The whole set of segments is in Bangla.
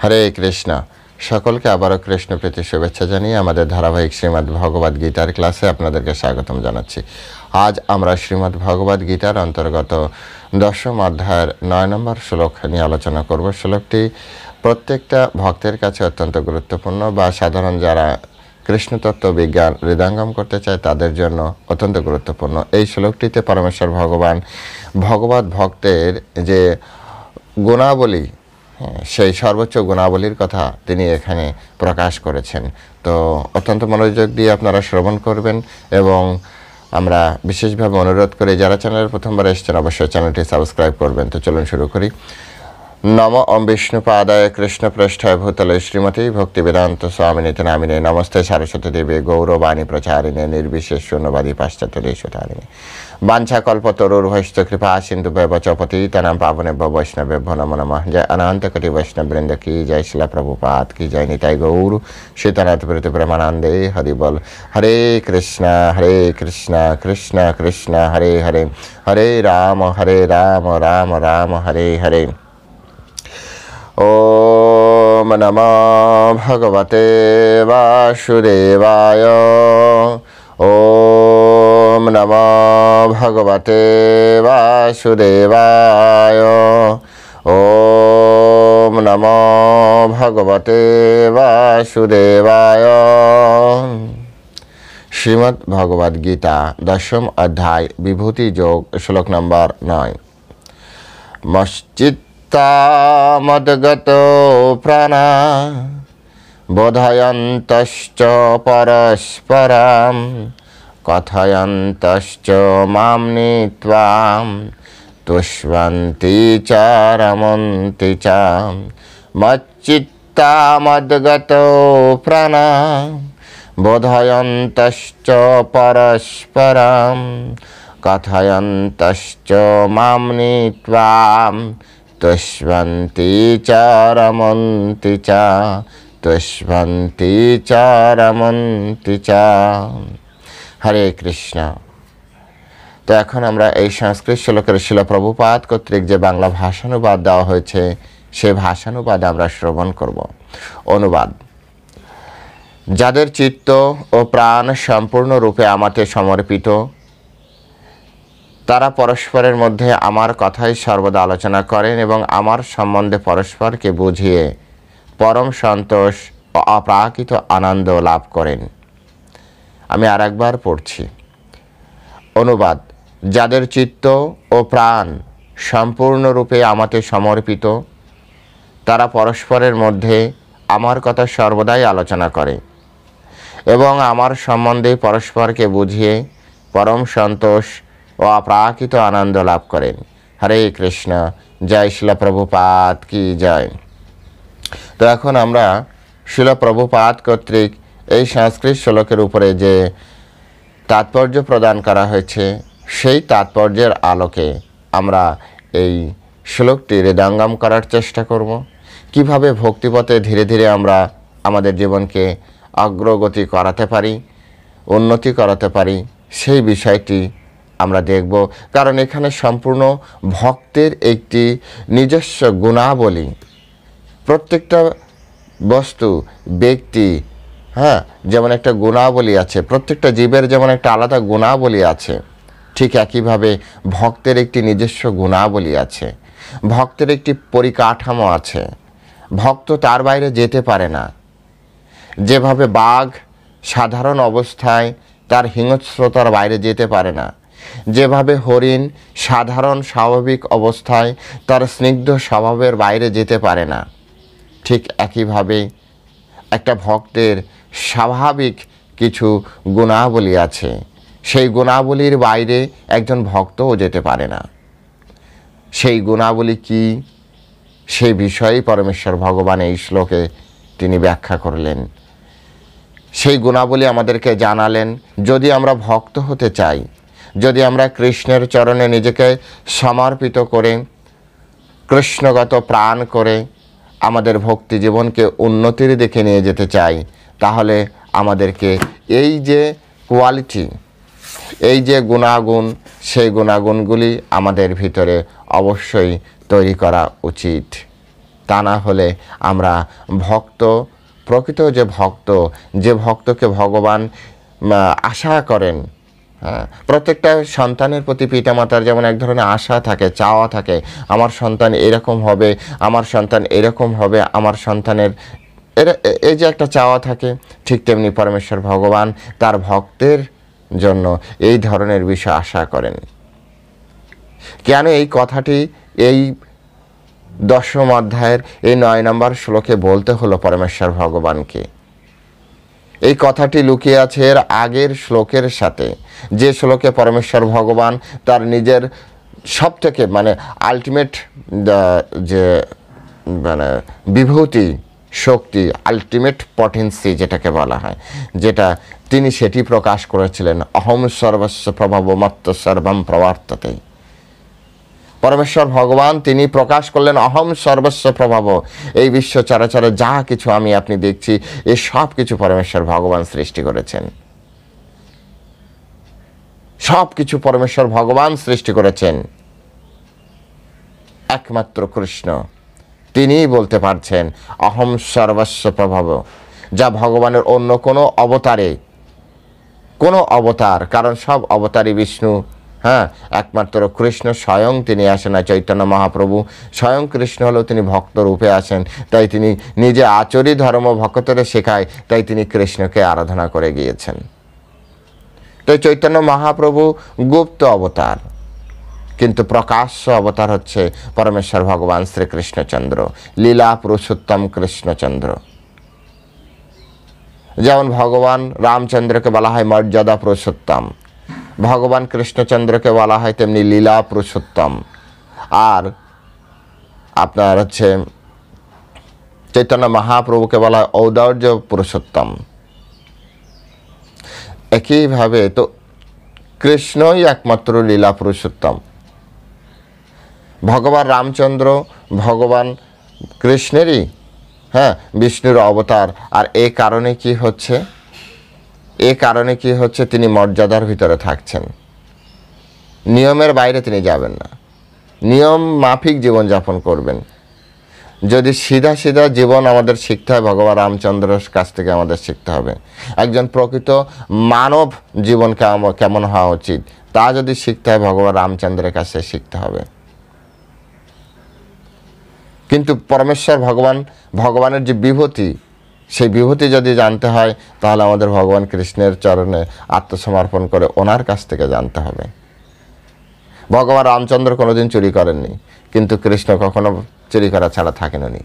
হরে কৃষ্ণ। সকলকে আবারও কৃষ্ণ প্রীতি শুভেচ্ছা জানিয়ে আমাদের ধারাবাহিক শ্রীমদ্ ভগবদ গীতার ক্লাসে আপনাদেরকে স্বাগতম জানাচ্ছি। আজ আমরা শ্রীমদ্ ভগবদ গীতার অন্তর্গত 10ম অধ্যায়ের 9 নম্বর শ্লোক নিয়ে আলোচনা করব। শ্লোকটি প্রত্যেকটা ভক্তের কাছে অত্যন্ত গুরুত্বপূর্ণ, বা সাধারণ যারা কৃষ্ণতত্ত্ব বিজ্ঞান হৃদয়ঙ্গম করতে চায় তাদের জন্য অত্যন্ত গুরুত্বপূর্ণ। এই শ্লোকটিতে পরমেশ্বর ভগবান ভগবত ভক্তের যে গুণাবলী, সেই সর্বোচ্চ গুণাবলীর কথা তিনি এখানে প্রকাশ করেছেন। তো অত্যন্ত মনোযোগ দিয়ে আপনারা শ্রবণ করবেন, এবং আমরা বিশেষভাবে অনুরোধ করি যারা চ্যানেলের প্রথমবার এসেছেন অবশ্যই চ্যানেলটি সাবস্ক্রাইব করবেন। তো চলুন শুরু করি। নম ওম বিষ্ণুপাদায় কৃষ্ণপৃষ্ঠায় ভূতলে শ্রীমতী ভক্তিবেদান্ত স্বামিনীতে নামিনে নমস্তে সারস্বতী দেবী গৌরবাণী প্রচারিণে নির্বিশেষ শূন্যবাদী পাশ্চাত্য দেশতারিণী বাঞ্ছা কল্পতরুর্ভৈশ্চ কৃপা সিন্ধু ব্যবচ পতিতানাং পাবনেভ্যো বৈষ্ণবেভ্যো নমো নমঃ। জয় অনন্ত কোটি বৈষ্ণব বৃন্দ কি, জয় শিলা প্রভুপাদ কি, জয় নিতাই গৌর সীতানাথ প্রীতি প্রেমানন্দে হরি বল। হরে কৃষ্ণ কৃষ্ণ কৃষ্ণ হরে হরে, হরে রাম রাম রাম হরে হরে। ওম নমো ভগবতে বাসুদেবায়। ওম নমো ভগবতে বাসুদেবায়। ওম নমো ভগবতে বাসুদেবায়। শ্রীমদ্ ভগবদ গীতা 10ম অধ্যায় বিভূতি যোগ, শ্লোক নম্বর 9। মদ্গতো প্রাণা বোধয়ন্তশ্চ পরস্পরম কথয়ন্তশ্চ মাম নীত্বাম তুষ্বন্তি চ রমন্তি চ। মচ্চিত্তা মদ্গতো প্রাণা বোধয়ন্তশ্চ পরস্পরম কথয়ন্তশ্চ মাম নীত্বাম তুষ্বন্তি চ রমন্তি চ, তুষ্বন্তি চ রমন্তি চ। হরে কৃষ্ণ। তো এখন আমরা এই সংস্কৃত শ্লোকের শিল প্রভুপাদ কর্তৃক যে বাংলা ভাষানুবাদ দেওয়া হয়েছে সেই ভাষানুবাদ আমরা শ্রবণ করব। অনুবাদ: যাদের চিত্ত ও প্রাণ সম্পূর্ণরূপে আমাতে সমর্পিত, তারা পরস্পরের মধ্যে আমার কথাই সর্বদা আলোচনা করেন এবং আমার সম্বন্ধে পরস্পরকে বুঝিয়ে পরম সন্তোষ ও অপ্রাকৃত আনন্দ লাভ করেন। আমি আরেকবার পড়ছি। অনুবাদ: যাদের চিত্ত ও প্রাণ সম্পূর্ণরূপে আমাতে সমর্পিত, তারা পরস্পরের মধ্যে আমার কথা সর্বদাই আলোচনা করে এবং আমার সম্বন্ধে পরস্পরকে বুঝিয়ে পরম সন্তোষ ও অপ্রাকৃত আনন্দ লাভ করেন। হরে কৃষ্ণ। জয় শিলা প্রভুপাদ কি জয়। তো এখন আমরা শিলা প্রভুপাদ কর্তৃক এই সংস্কৃত শ্লোকের উপরে যে তাৎপর্য প্রদান করা হয়েছে সেই তাৎপর্যের আলোকে আমরা এই শ্লোকটি হৃদয়ঙ্গম করার চেষ্টা করব। কিভাবে ভক্তিপথে ধীরে ধীরে আমরা আমাদের জীবনকে অগ্রগতি করাতে পারি, উন্নতি করাতে পারি, সেই বিষয়টি আমরা দেখব। কারণ এখানে সম্পূর্ণ ভক্তের একটি নিজস্ব গুণাবলী, প্রত্যেকটা বস্তু ব্যক্তি যেমন একটা গুণাবলী আছে, প্রত্যেকটা জীবের যেমন একটা আলাদা গুণাবলী আছে, ঠিক একইভাবে ভক্তের একটি নিজস্ব গুণাবলী আছে, ভক্তের একটি পরিকাঠামো আছে। ভক্ত তার বাইরে যেতে পারে না। যেভাবে বাঘ সাধারণ অবস্থায় তার হিংস্রতার বাইরে যেতে পারে না, যেভাবে হরিণ সাধারণ স্বাভাবিক অবস্থায় তার স্নিগ্ধ স্বভাবের বাইরে যেতে পারে না, ঠিক একইভাবে একটা ভক্তের স্বাভাবিক কিছু গুণাবলী আছে। সেই গুণাবলীর বাইরে একজন ভক্তও যেতে পারে না। সেই গুণাবলী কি, সেই বিষয়ে পরমেশ্বর ভগবান এই শ্লোকে তিনি ব্যাখ্যা করলেন। সেই গুণাবলী আমাদেরকে জানালেন। যদি আমরা ভক্ত হতে চাই, যদি আমরা কৃষ্ণের চরণে নিজেকে সমর্পিত করে কৃষ্ণগত প্রাণ করে আমাদের ভক্তি জীবনকে উন্নতির দিকে নিয়ে যেতে চাই, তাহলে আমাদেরকে এই যে কোয়ালিটি, এই যে গুণাগুণ, সেই গুণাগুণগুলি আমাদের ভিতরে অবশ্যই তৈরি করা উচিত। তা না হলে আমরা প্রকৃত যে ভক্তকে ভগবান আশা করেন, হ্যাঁ, প্রত্যেকটা সন্তানের প্রতি পিতামাতার যেমন এক ধরনের আশা থাকে, চাওয়া থাকে, আমার সন্তান এরকম হবে, আমার সন্তান এরকম হবে, আমার সন্তানের এই যে একটা চাওয়া থাকে, ঠিক তেমনি পরমেশ্বর ভগবান তার ভক্তের জন্য এই ধরনের বিষয় আশা করেন। কেন এই কথাটি এই 10ম অধ্যায়ের এই 9 নম্বর শ্লোকে বলতে হলো পরমেশ্বর ভগবানকে? এই কথাটি লুকিয়ে আছে এর আগের শ্লোকের সাথে, যে শ্লোকে পরমেশ্বর ভগবান তার নিজের সব থেকে আলটিমেট যে বিভূতি শক্তি, আলটিমেট পটেন্সি যেটাকে বলা হয়, যেটা তিনি সেটি প্রকাশ করেছিলেন, অহম সর্বস্ব প্রভাব মত্ত সর্বম প্রবর্ততে। পরমেশ্বর ভগবান তিনি প্রকাশ করলেন অহম সর্বস্ব প্রভাব। এই বিশ্ব চরাচরে যা কিছু আমি আপনি দেখছি, এ সব কিছু পরমেশ্বর ভগবান সৃষ্টি করেছেন। সব কিছু পরমেশ্বর ভগবান সৃষ্টি করেছেন। একমাত্র কৃষ্ণ তিনিই বলতে পারছেন অহম সর্বস্ব প্রভাব, যা ভগবানের অন্য কোনো অবতার, কারণ সব অবতারই বিষ্ণু, হ্যাঁ, একমাত্র কৃষ্ণ স্বয়ং তিনি আসেন না। চৈতন্য মহাপ্রভু স্বয়ং কৃষ্ণ হলেও তিনি ভক্ত রূপে আসেন, তাই তিনি নিজে আচরি ধর্ম ভক্তরে শেখায়, তাই তিনি কৃষ্ণকে আরাধনা করে গিয়েছেন। তাই চৈতন্য মহাপ্রভু গুপ্ত অবতার, কিন্তু প্রকাশ্য অবতার হচ্ছে পরমেশ্বর ভগবান শ্রীকৃষ্ণচন্দ্র, লীলা পুরুষোত্তম কৃষ্ণচন্দ্র। যেমন ভগবান রামচন্দ্রকে বলা হয় মর্যাদা পুরুষোত্তম, ভগবান কৃষ্ণচন্দ্রকে বলা হয় তেমনি লীলা পুরুষোত্তম, আর আপনার হচ্ছে চৈতন্য মহাপ্রভুকে বলা হয় ঔদার্য পুরুষোত্তম। একইভাবে তো কৃষ্ণই একমাত্র লীলা পুরুষোত্তম। ভগবান রামচন্দ্র ভগবান কৃষ্ণেরই, হ্যাঁ, বিষ্ণুর অবতার। আর এ কারণে কি হচ্ছে তিনি মর্যাদার ভিতরে থাকছেন, নিয়মের বাইরে তিনি যাবেন না, নিয়ম মাফিক জীবনযাপন করবেন। যদি সিধা জীবন আমাদের শিখতে হয়, ভগবান রামচন্দ্রের কাছ থেকে আমাদের শিখতে হবে। একজন প্রকৃত মানব জীবন কেমন হওয়া উচিত, তা যদি শিখতে হয়, ভগবান রামচন্দ্রের কাছে শিখতে হবে। কিন্তু পরমেশ্বর ভগবানের যে বিভূতি, সেই বিভূতি যদি জানতে হয়, তাহলে আমাদের ভগবান কৃষ্ণের চরণে আত্মসমর্পণ করে ওনার কাছ থেকে জানতে হবে। ভগবান রামচন্দ্র কোনোদিন চুরি করেননি, কিন্তু কৃষ্ণ কখনো চুরি করা ছাড়া থাকেননি।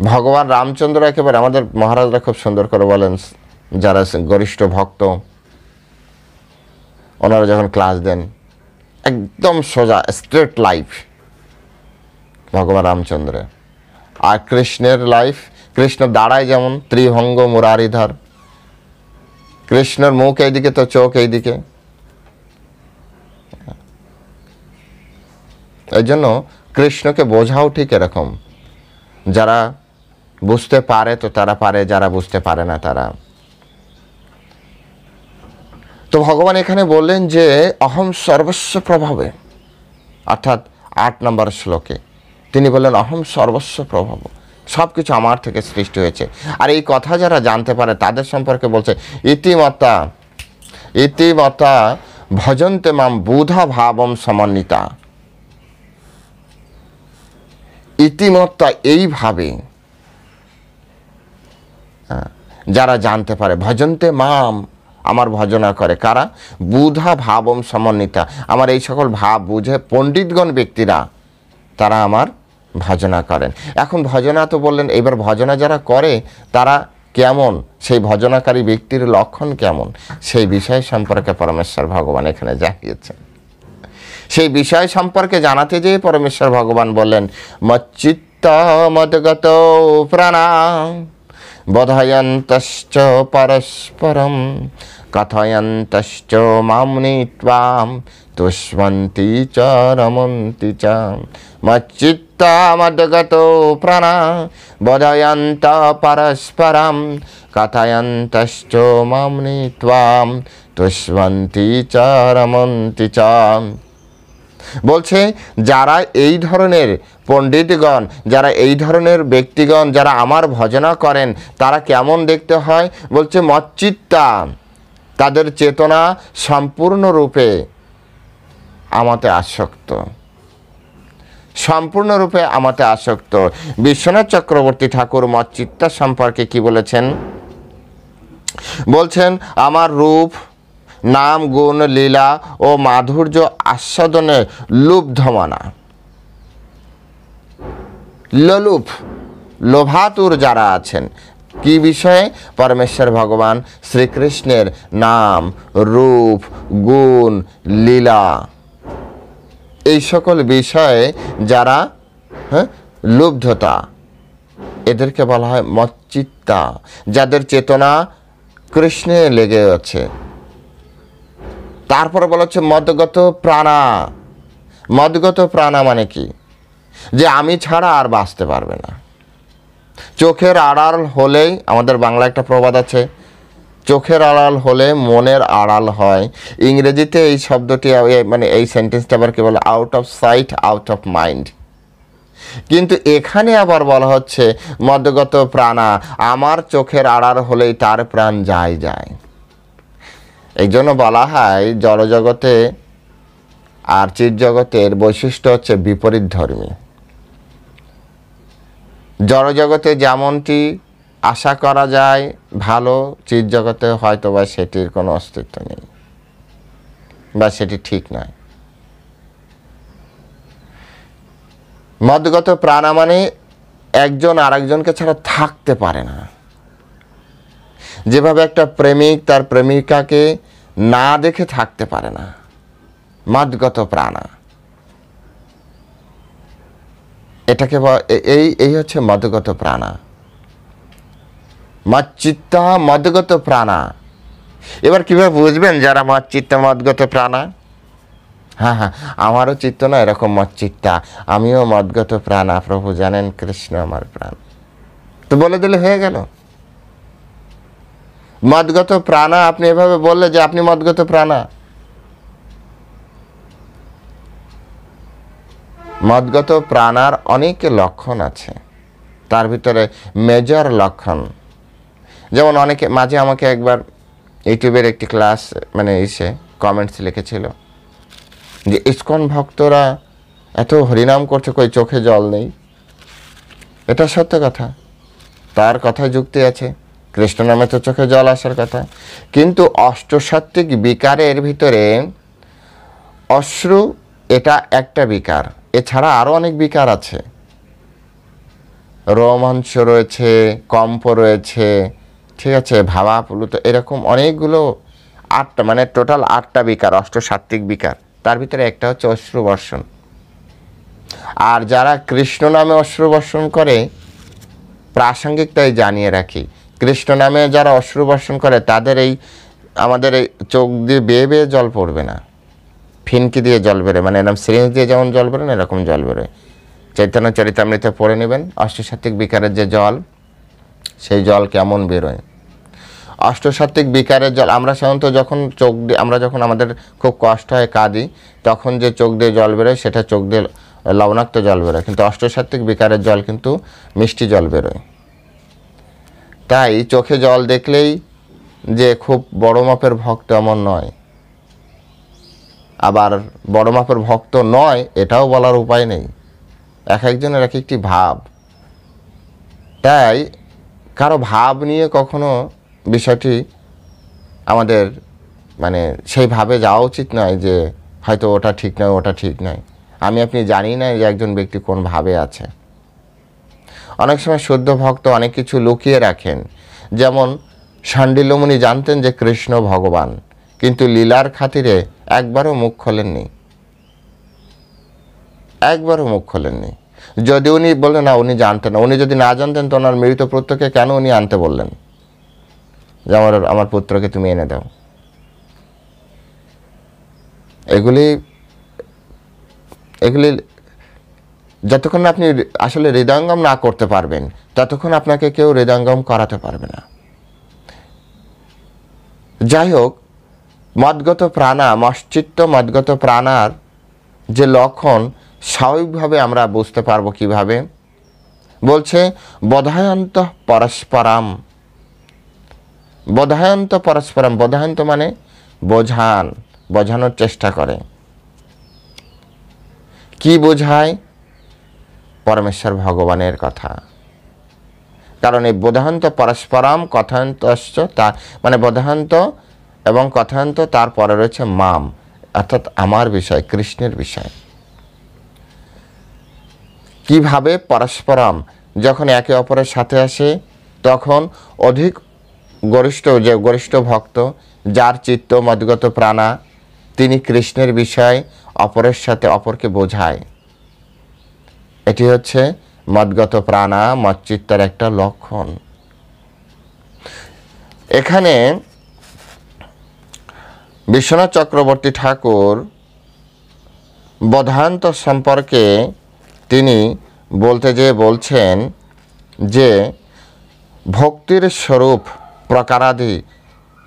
ভগবান রামচন্দ্র একেবারে, আমাদের মহারাজরা খুব সুন্দর করে বলেন, যারা গরিষ্ঠ ভক্ত ওনারা যখন ক্লাস দেন, একদম সোজা স্ট্রেট লাইফ ভগবান রামচন্দ্রের। আর কৃষ্ণের লাইফ, কৃষ্ণ দাঁড়ায় যেমন ত্রিভঙ্গ মুরারিধর, কৃষ্ণের মুখ এইদিকে তো চোখ এইদিকে। এই জন্য কৃষ্ণকে বোঝাও ঠিক এরকম, যারা বুঝতে পারে তো তারা পারে, যারা বুঝতে পারে না তারা। তো ভগবান এখানে বললেন যে অহম সর্বস্ব প্রভাবে, অর্থাৎ 8 নম্বর শ্লোকে তিনি বললেন অহম সর্বস্ব প্রভাব, সব কিছু আমার থেকে সৃষ্টি হয়েছে। আর এই কথা যারা জানতে পারে তাদের সম্পর্কে বলছে ইতিমতা ভজন্তে মাম বুধা ভাবম সমন্বিতা। ইতিমত্তা এইভাবে যারা জানতে পারে, ভজন্তে মাম, আমার ভজনা করে কারা? বুধা ভাবম সমন্বিতা, আমার এই সকল ভাব বুঝে পণ্ডিতগণ ব্যক্তিরা তারা আমার ভজনা করেন। এখন ভজনা তো বললেন, এবার ভজনা যারা করে তারা কেমন, সেই ভজনাকারী ব্যক্তির লক্ষণ কেমন, সেই বিষয় সম্পর্কে পরমেশ্বর ভগবান এখানে জানিয়েছেন। সেই বিষয় সম্পর্কে জানাতে যেয়ে পরমেশ্বর ভগবান বললেন মচ্চিত্ত মদগত প্রাণা বোধয়ন্তশ্চ পরস্পরম কথয়ন্তশ্চ মামনি ত্বাম তুষ্মন্তি চ রমন্তি চ। মচ্চিত্তা মদগত প্রাণা বোধয়ন্ত পরস্পরম কথয়ন্তশ্চ মামনি ত্বাম তুষ্মন্তি চ রমন্তি চ। বলছে যারা এই ধরনের পণ্ডিতগণ, যারা এই ধরনের ব্যক্তিগণ যারা আমার ভজনা করেন তারা কেমন দেখতে হয়? বলছে মচ্চিত্তা, তাদের চেতনা সম্পূর্ণরূপে আমাতে আসক্ত, সম্পূর্ণরূপে আমাতে আসক্ত। বিশ্বনাথ চক্রবর্তী ঠাকুর মচ্চিত্তা সম্পর্কে কি বলেছেন? বলছেন আমার রূপ, নাম, গুণ, লীলা ও মাধুর্য আস্বাদনে লুব্ধমানা, লোলুপ, লোভাতুর যারা আছেন কি বিষয়ে? পরমেশ্বর ভগবান শ্রীকৃষ্ণের নাম, রূপ, গুণ, লীলা এই সকল বিষয়ে যারা লুব্ধতা, এদেরকে বলা হয় মচ্চিত্তা, যাদের চেতনা কৃষ্ণে লেগে আছে। তারপরে বলা হচ্ছে মদগত প্রাণা। মদগত প্রাণা মানে কি? যে আমি ছাড়া আর বাঁচতে পারবে না। চোখের আড়াল হলেই, আমাদের বাংলা একটা প্রবাদ আছে, চোখের আড়াল হলে মনের আড়াল হয়। ইংরেজিতে এই শব্দটি মানে এই সেন্টেন্সটা আবার কি বলে? Out of sight out of mind. কিন্তু এখানে আবার বলা হচ্ছে মদগত প্রাণা, আমার চোখের আড়াল হলেই তার প্রাণ যায় যায়। এই জন্য বলা হয় জড়জগতে আর চিৎজগতের বৈশিষ্ট্য হচ্ছে বিপরীত ধর্মী। জড়জগতে যেমনটি আশা করা যায় ভালো, চিৎজগতে হয়তো বা সেটির কোনো অস্তিত্ব নেই বা সেটি ঠিক নয়। মদগত প্রাণা মানে একজন আরেকজনকে ছাড়া থাকতে পারে না। যেভাবে একটা প্রেমিক তার প্রেমিকাকে না দেখে থাকতে পারে না, মদগত প্রাণা, এটাকে এই হচ্ছে মদগত প্রাণা, মচ্চিত্তা মদগত প্রাণা। এবার কিভাবে বুঝবেন যারা মচ্চিত্তা মদগত প্রাণা? হ্যাঁ হ্যাঁ, আমারও চিত্ত না এরকম মচ্চিত্তা, আমিও মদগত প্রাণা, প্রভু জানেন কৃষ্ণ আমার প্রাণ, তো বলে দিলে হয়ে গেল। মদগত প্রাণা আপনি এভাবে বললে যে আপনি মদগত প্রাণা। মদগত প্রাণার অনেক লক্ষণ আছে, তার ভিতরে মেজর লক্ষণ, যেমন অনেকে মাঝে আমাকে একবার ইউটিউবের একটি ক্লাস মানে এসে কমেন্টস লিখেছিল যে ইসকন ভক্তরা এত হরিনাম করছে, কই চোখে জল নেই। এটা সত্য কথা, তার কথায় যুক্তি আছে, কৃষ্ণ নামে তো চোখে জল আসার কথা। কিন্তু অষ্টসাত্ত্বিক বিকারের ভিতরে অশ্রু এটা একটা বিকার, এছাড়া আরও অনেক বিকার আছে, রোমাঞ্চ রয়েছে, কম্প রয়েছে, ঠিক আছে, ভাবাপ্লুত, এরকম অনেকগুলো, 8টা মানে টোটাল 8টা বিকার, অষ্টসাত্ত্বিক বিকার। তার ভিতরে একটা হচ্ছে অশ্রুবর্ষণ। আর যারা কৃষ্ণ নামে অশ্রুবর্ষণ করে, প্রাসঙ্গিকটাই জানিয়ে রাখি, কৃষ্ণ নামে যারা অশ্রুবর্ষণ করে তাদের এই আমাদের এই চোখ দিয়ে বেয়ে বেয়ে জল পড়বে না, ফিনকি দিয়ে জল বেরোয়, মানে এরকম সিরিঞ্জ দিয়ে যেমন জল বেরোয় না এরকম জল বেরোয়। চৈতন্য চরিতামৃতে পড়ে নেবেন অষ্টসাত্ত্বিক বিকারের যে জল, সেই জল কেমন বেরোয়। অষ্টসাত্ত্বিক বিকারের জল আমরা সাধারণত যখন চোখ দিয়ে, আমরা যখন আমাদের খুব কষ্ট হয় কাঁদি, তখন যে চোখ দিয়ে জল বেরোয় সেটা চোখ দিয়ে লবণাক্ত জল বেরোয়, কিন্তু অষ্টসাত্ত্বিক বিকারের জল কিন্তু মিষ্টি জল বেরোয়। তাই চোখে জল দেখলেই যে খুব বড় মাপের ভক্ত এমন নয়, আবার বড় মাপের ভক্ত নয় এটাও বলার উপায় নেই, এক একজনের এক একটি ভাব। তাই কারো ভাব নিয়ে কখনো বিষয়টি আমাদের মানে সেইভাবে যাওয়া উচিত নয় যে হয়তো ওটা ঠিক নয় ওটা ঠিক নয়। আমি আপনি জানি না যে একজন ব্যক্তি কোন ভাবে আছে। অনেক সময় শুদ্ধ ভক্ত অনেক কিছু লুকিয়ে রাখেন, যেমন শাণ্ডিল্যমুনি জানতেন যে কৃষ্ণ ভগবান, কিন্তু লীলার খাতিরে একবারও মুখ খোলেননি, একবারও মুখ খোলেননি। যদি উনি বললেন না উনি জানতেন না, উনি যদি না জানতেন তো ওনার মৃত পুত্রকে কেন উনি আনতে বললেন যে আমার পুত্রকে তুমি এনে দাও। এগুলি যতক্ষণ না আপনি আসলে হৃদয়ঙ্গম না করতে পারবেন ততক্ষণ আপনাকে কেউ হৃদয়ঙ্গম করাতে পারবে না। যাই হোক, মদগত প্রাণা, মশ্চিত্ত মদগত প্রাণার যে লক্ষণ স্বাভাবিকভাবে আমরা বুঝতে পারবো কিভাবে? বলছে বোধায়ন্ত পরস্পরাম। বোধায়ন্ত পরস্পরাম, বোধায়ন্ত মানে বোঝানোর চেষ্টা করে। কি বোঝায়? পরমেশ্বর ভগবানের কথা। কারণ এই বোধায়ন্ত পরস্পরাম কথায়ন্তশ্চ, তা মানে বোধায়ন্ত এবং কথায়ন্ত, তারপরে রয়েছে মাম, অর্থাৎ আমার বিষয়, কৃষ্ণের বিষয়। কিভাবে? পরস্পরম, যখন একে অপরের সাথে আসে তখন অধিক গরিষ্ঠ ভক্ত, যার চিত্ত মদগত প্রাণা, তিনি কৃষ্ণের বিষয় অপরের সাথে অপরকে বোঝায়। এটি হচ্ছে মদগত প্রাণা, মচ্চিত্তের একটা লক্ষণ। এখানে বিশ্বনাথ চক্রবর্তী ঠাকুর বোধায়ন্ত সম্পর্কে তিনি বলতে যেয়ে বলছেন যে ভক্তির স্বরূপ প্রকারাদি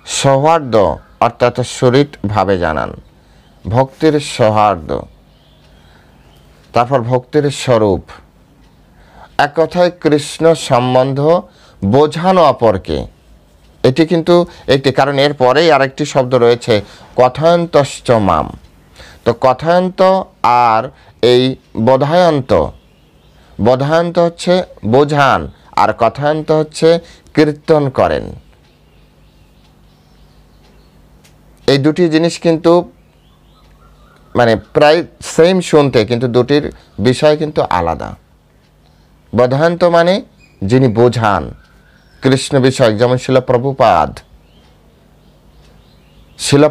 সৌহার্দ্য অর্থাৎ সুরিতভাবে জানান। ভক্তির সৌহার্দ্য, তারপর ভক্তির স্বরূপ, এক কথায় কৃষ্ণ সম্বন্ধ বোঝানো অপরকে। এটি কিন্তু একটি, কারণ এর পরেই আরেকটি শব্দ রয়েছে কথায়ন্তশ্চ মাম। তো কথায়ন্ত আর এই বোধায়ন্ত, বোধায়ন্ত হচ্ছে বোঝান আর কথায়ন্ত হচ্ছে কীর্তন করেন। এই দুটি জিনিস কিন্তু মানে প্রায় সেম শুনতে, কিন্তু দুটির বিষয় কিন্তু আলাদা। বোধায়ন্ত মানে যিনি বোঝান কৃষ্ণ বিষয়, যেমন শিল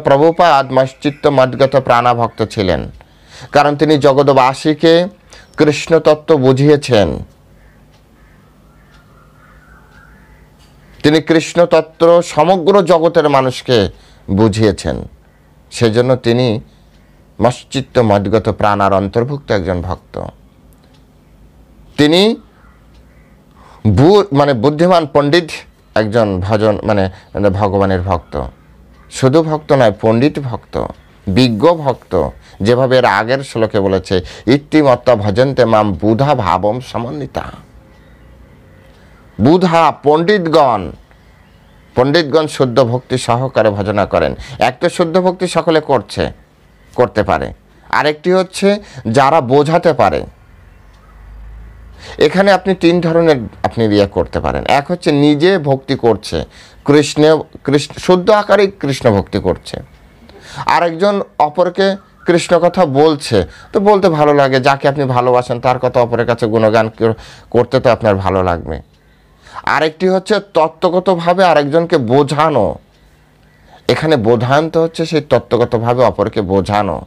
প্রভুপাদ মশ্চিত্ত মদগত প্রাণভক্ত ছিলেন, কারণ তিনি জগৎবাসীকে কৃষ্ণ তত্ত্ব বুঝিয়েছেন। তিনি কৃষ্ণ তত্ত্ব সমগ্র জগতের মানুষকে বুঝিয়েছেন, সেজন্য তিনি মশ্চিত্ত মদগত প্রাণার অন্তর্ভুক্ত একজন ভক্ত। তিনি বুদ্ধিমান পণ্ডিত একজন ভগবানের ভক্ত। শুধু ভক্ত নয়, পণ্ডিত ভক্ত, বিজ্ঞ ভক্ত। যেভাবে এর আগের শ্লোকে বলেছে ইত্তিমত্ত ভজন্তে মাম বুধা ভাবম সমন্বিতা। বুধা পণ্ডিতগণ শুদ্ধ ভক্তি সহকারে ভজনা করেন। এক তো শুদ্ধ ভক্তি সকলে করতে পারে, আরেকটি হচ্ছে যারা বোঝাতে পারে। এখানে আপনি তিন ধরনের আপনি করতে পারেন। এক হচ্ছে নিজে ভক্তি করছে, কৃষ্ণ শুদ্ধ আকারে কৃষ্ণ ভক্তি করছে, আরেকজন অপরকে কৃষ্ণ কথা বলছে, তো বলতে ভালো লাগে, যাকে আপনি ভালোবাসেন তার কথা অপরের কাছে গুণগান করতে তো আপনার ভালো লাগবে। আরেকটি হচ্ছে তত্ত্বগতভাবে আরেকজনকে বোঝানো। এখানে বোধায়ন্ত হচ্ছে সেই তত্ত্বগতভাবে অপরকে বোঝানো।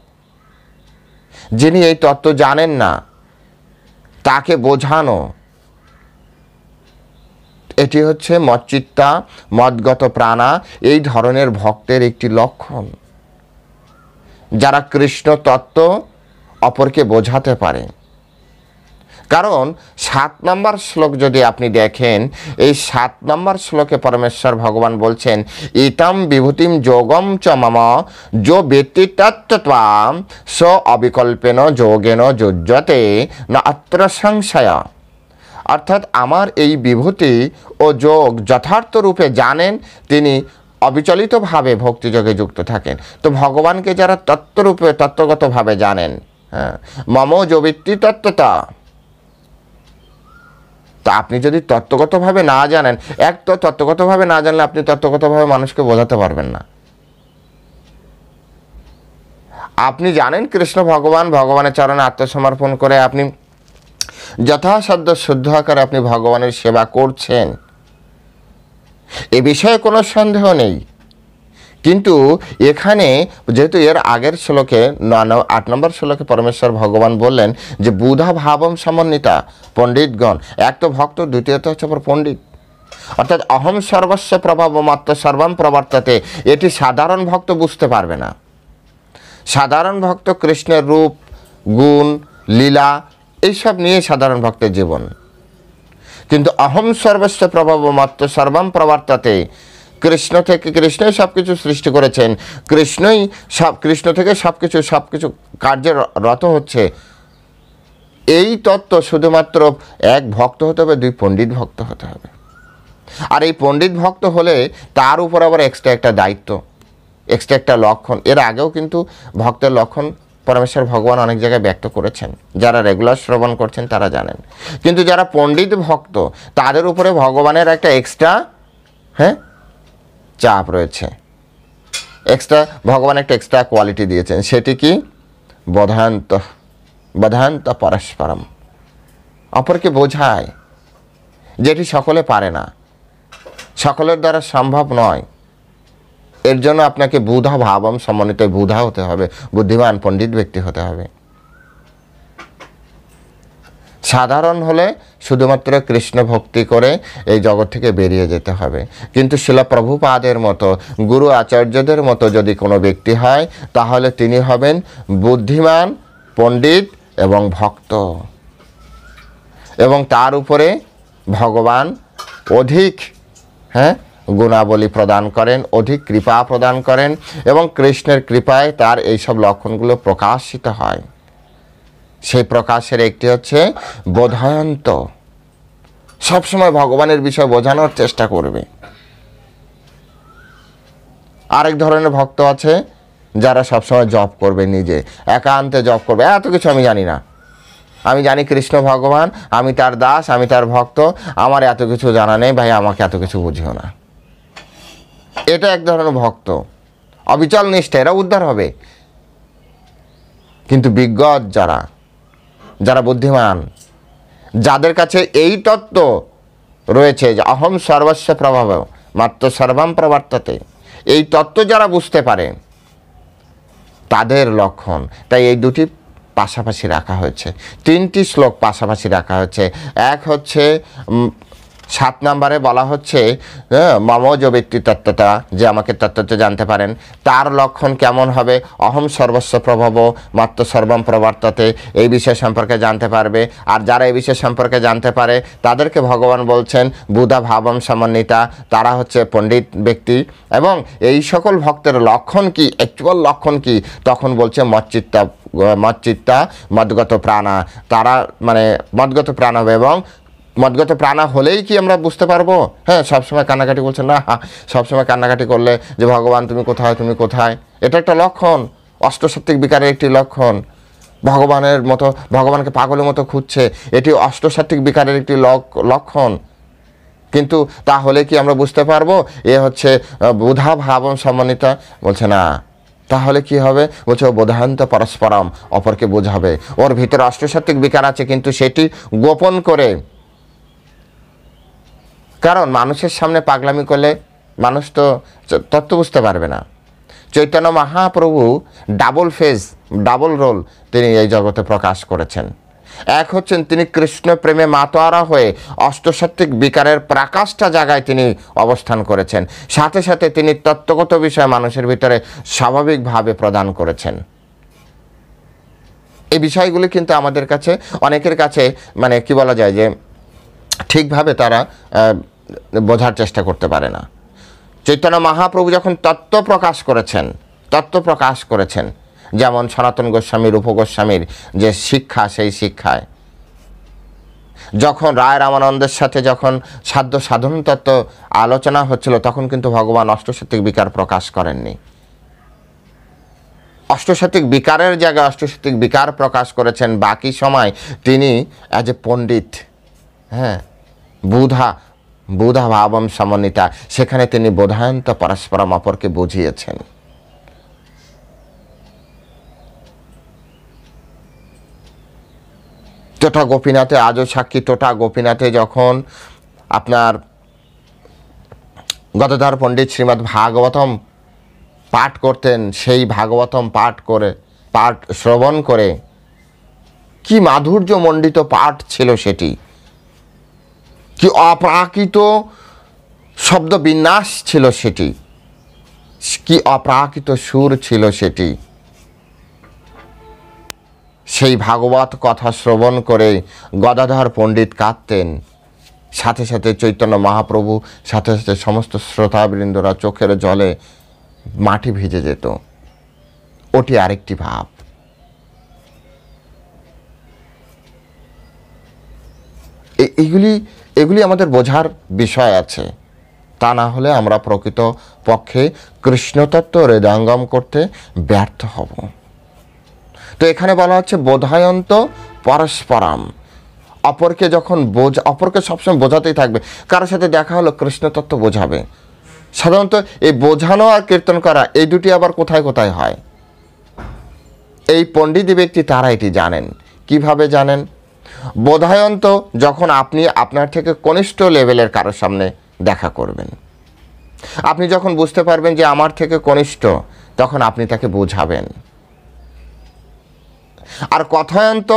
যিনি এই তত্ত্ব জানেন না তাকে বোঝানো, এটি হচ্ছে মচ্চিত্তা মদগত প্রাণা, এই ধরনের ভক্তের একটি লক্ষণ, যারা কৃষ্ণ তত্ত্ব অপরকে বোঝাতে পারে। কারণ ৭ নম্বর শ্লোক যদি আপনি দেখেন, এই ৭ নম্বর শ্লোকে পরমেশ্বর ভগবান বলছেন ইতম বিভূতিম যোগম চ মম যো বেত্তি তত্ত্বত্বাম স অবিকল্পেন যোগেন যুজ্যতে না অত্র সংশয়। অর্থাৎ আমার এই বিভূতি ও যোগ যথার্থ রূপে জানেন, তিনি অবিচলিতভাবে ভক্তিযোগে যুক্ত থাকেন। তো ভগবানকে যারা তত্ত্বগতভাবে জানেন, হ্যাঁ, মম যো বেত্তি তত্ত্বতা। তো আপনি যদি তত্ত্বগতভাবে না জানেন, এক তো তত্ত্বগতভাবে না জানলে আপনি তত্ত্বগতভাবে মানুষকে বোঝাতে পারবেন না। আপনি জানেন কৃষ্ণ ভগবানের চরণে আত্মসমর্পণ করে আপনি যথাসাধ্য শুদ্ধ আকারে আপনি ভগবানের সেবা করছেন, এ বিষয়ে কোনো সন্দেহ নেই। কিন্তু এখানে যেহেতু এর আগের শ্লোকে ৮ নম্বর শ্লোকে পরমেশ্বর ভগবান বললেন যে বুধা ভাবম সমন্বিতা, পণ্ডিতগণ, এক তো ভক্ত, দ্বিতীয়ত হচ্ছে পণ্ডিত। অর্থাৎ অহম সর্বস্ব প্রভাবমাত্র সর্বম প্রবর্ততে, এটি সাধারণ ভক্ত বুঝতে পারবে না। সাধারণ ভক্ত কৃষ্ণের রূপ, গুণ, লীলা এইসব নিয়ে সাধারণ ভক্তের জীবন। কিন্তু অহম সর্বস্ব প্রভাবমাত্র সর্বম প্রবর্ততে, কৃষ্ণই সব কিছু সৃষ্টি করেছেন, কৃষ্ণ থেকে সব কিছু কার্যে রত হচ্ছে, এই তত্ত্ব শুধুমাত্র এক ভক্ত হতে হবে, দুই পণ্ডিত ভক্ত হতে হবে। আর এই পণ্ডিত ভক্ত হলে তার উপর আবার এক্সট্রা একটা দায়িত্ব, এক্সট্রা একটা লক্ষণ। এর আগেও কিন্তু ভক্তের লক্ষণ পরমেশ্বর ভগবান অনেক জায়গায় ব্যক্ত করেছেন, যারা রেগুলার শ্রবণ করছেন তারা জানেন। কিন্তু যারা পণ্ডিত ভক্ত তাদের উপরে ভগবানের একটা এক্সট্রা চাপ রয়েছে, ভগবান একটা এক্সট্রা কোয়ালিটি দিয়েছেন। সেটি কি? বোধায়ন্ত পরস্পরম, অপরকে বোঝায়, যেটি সকলে পারে না, সকলের দ্বারা সম্ভব নয়। এর জন্য আপনাকে বুধা ভাবম সমন্বিত বুধা হতে হবে, বুদ্ধিমান পণ্ডিত ব্যক্তি হতে হবে। সাধারণ হলে শুধুমাত্র কৃষ্ণ ভক্তি করে এই জগৎ থেকে বেরিয়ে যেতে হবে। কিন্তু শিল প্রভুপাদের মতো, গুরু আচার্যদের মতো যদি কোনো ব্যক্তি হয়, তাহলে তিনি হবেন বুদ্ধিমান পণ্ডিত এবং ভক্ত, এবং তার উপরে ভগবান অধিক গুণাবলী প্রদান করেন, অধিক কৃপা প্রদান করেন, এবং কৃষ্ণের কৃপায় তার এইসব লক্ষণগুলো প্রকাশিত হয়। সেই প্রকাশের একটি হচ্ছে বোধায়ন্ত, সবসময় ভগবানের বিষয় বোঝানোর চেষ্টা করবে। আরেক ধরনের ভক্ত আছে যারা সবসময় জপ করবে, নিজে একান্তে জপ করবে, এত কিছু আমি জানি না, আমি জানি কৃষ্ণ ভগবান, আমি তার দাস, আমি তার ভক্ত, আমার এত কিছু জানা নেই ভাই, আমাকে এত কিছু বুঝিও না। এটা এক ধরনের ভক্ত, অবিচল নিষ্ঠা, এরা উদ্ধার হবে। কিন্তু বিজ্ঞত যারা বুদ্ধিমান, যাদের কাছে এই তত্ত্ব রয়েছে যে অহম সর্বস্ব প্রভাব মাত্র সর্বম প্রবর্ততে, এই তত্ত্ব যারা বুঝতে পারে তাদের লক্ষণ। তাই এই দুটি পাশাপাশি রাখা হয়েছে, তিনটি শ্লোক পাশাপাশি রাখা হয়েছে। এক হচ্ছে 7 নম্বরে বলা হচ্ছে মমজ ব্যক্তি তত্ত্বতা, যে আমাকে তত্ত্বটা জানতে পারেন, তার লক্ষণ কেমন হবে? অহম সর্বস্ব প্রভব মাত্র সর্বম প্রবর্ততে, এই বিষয় সম্পর্কে জানতে পারবে। আর যারা এই বিষয় সম্পর্কে জানতে পারে তাদেরকে ভগবান বলছেন বুধা ভাবম সমন্বিতা, তারা হচ্ছে পণ্ডিত ব্যক্তি। এবং এই সকল ভক্তের লক্ষণ কি, অ্যাকচুয়াল লক্ষণ কি, তখন বলছে মচ্চিত্তা মদগত প্রাণা, তারা মানে মদগত প্রাণ হবে। এবং মদগত প্রাণা হলেই কি আমরা বুঝতে পারবো? সবসময় কান্নাকাটি বলছে না, সবসময় কান্নাকাটি করলে যে ভগবান তুমি কোথায়, তুমি কোথায়, এটা একটা লক্ষণ, অষ্টসাত্ত্বিক বিকারের একটি লক্ষণ। ভগবানকে পাগলের মতো খুঁজছে, এটি অষ্টসাত্ত্বিক বিকারের একটি লক্ষণ। কিন্তু তাহলে কি আমরা বুঝতে পারবো এ হচ্ছে বুধা ভাবম সমন্বিতা? বলছে না। তাহলে কি হবে? বলছে ও বোধায়ন্ত পরস্পরম, অপরকে বোঝাবে। ওর ভিতরে অষ্টসাত্ত্বিক বিকার আছে, কিন্তু সেটি গোপন করে। কারণ মানুষের সামনে পাগলামি করলে মানুষ তো তত্ত্ব বুঝতে পারবে না। চৈতন্য মহাপ্রভু ডাবল রোল তিনি এই জগতে প্রকাশ করেছেন। এক হচ্ছেন তিনি কৃষ্ণ প্রেমে মাতোয়ারা হয়ে অষ্টসাত্ত্বিক বিকারের প্রাকাষ্ঠা জায়গায় তিনি অবস্থান করেছেন, সাথে সাথে তিনি তত্ত্বগত বিষয় মানুষের ভিতরে স্বাভাবিকভাবে প্রদান করেছেন। এই বিষয়গুলি কিন্তু আমাদের কাছে, অনেকের কাছে মানে কি বলা যায় যে ঠিকভাবে তারা বোঝার চেষ্টা করতে পারে না। চৈতন্য মহাপ্রভু যখন তত্ত্ব প্রকাশ করেছেন, যেমন সনাতন গোস্বামী, রূপ গোস্বামীর যে শিক্ষা, সেই শিক্ষায় যখন রায় রামানন্দের সাথে যখন সাধ্য সাধন তত্ত্ব আলোচনা হচ্ছিল, তখন কিন্তু ভগবান অষ্টসাত্ত্বিক বিকার প্রকাশ করেননি। অষ্টসাত্ত্বিক বিকারের জায়গায় অষ্টসাত্ত্বিক বিকার প্রকাশ করেছেন। বাকি সময় তিনি অ্যাজ এ পণ্ডিত, বুধা ভাবম সমন্বিতা, সেখানে তিনি বোধায়ন্ত পরস্পরম, অপরকে বুঝিয়েছেন। টোটা গোপীনাথে আজও সাক্ষী। টোটা গোপীনাথে যখন আপনার গদাধর পণ্ডিত শ্রীমদ্ ভাগবতম পাঠ করতেন, সেই ভাগবতম পাঠ শ্রবণ করে কি মাধুর্যমণ্ডিত পাঠ ছিল সেটি, কি অপ্রাকৃত শব্দ বিন্যাস ছিল সেটি, কি অপ্রাকৃত সুর ছিল সেটি। সেই ভাগবত কথা শ্রবণ করে গদাধর পণ্ডিত কাঁদতেন। সাথে সাথে চৈতন্য মহাপ্রভু, সাথে সাথে সমস্ত শ্রোতাবৃন্দরা চোখের জলে মাটি ভিজে যেত। ওটি আরেকটি ভাব। এগুলি আমাদের বোঝার বিষয় আছে, তা না হলে আমরা প্রকৃত পক্ষে কৃষ্ণতত্ত্ব হৃদয়ঙ্গম করতে ব্যর্থ হব। তো এখানে বলা হচ্ছে বোধায়ন্ত পরস্পরাম, অপরকে যখন অপরকে সবসময় বোঝাতেই থাকবে। কারোর সাথে দেখা হলো কৃষ্ণতত্ত্ব বোঝাবে। সাধারণত এই বোঝানো আর কীর্তন করা এই দুটি আবার কোথায় কোথায় হয়, এই পণ্ডিত ব্যক্তি তারা এটি জানেন। কিভাবে জানেন? বোধায়ন্ত যখন আপনি আপনার থেকে কনিষ্ঠ লেভেলের কারোর সামনে দেখা করবেন, আপনি যখন বুঝতে পারবেন যে আমার থেকে কনিষ্ঠ, তখন আপনি তাকে বোঝাবেন। আর কথায়ন্ত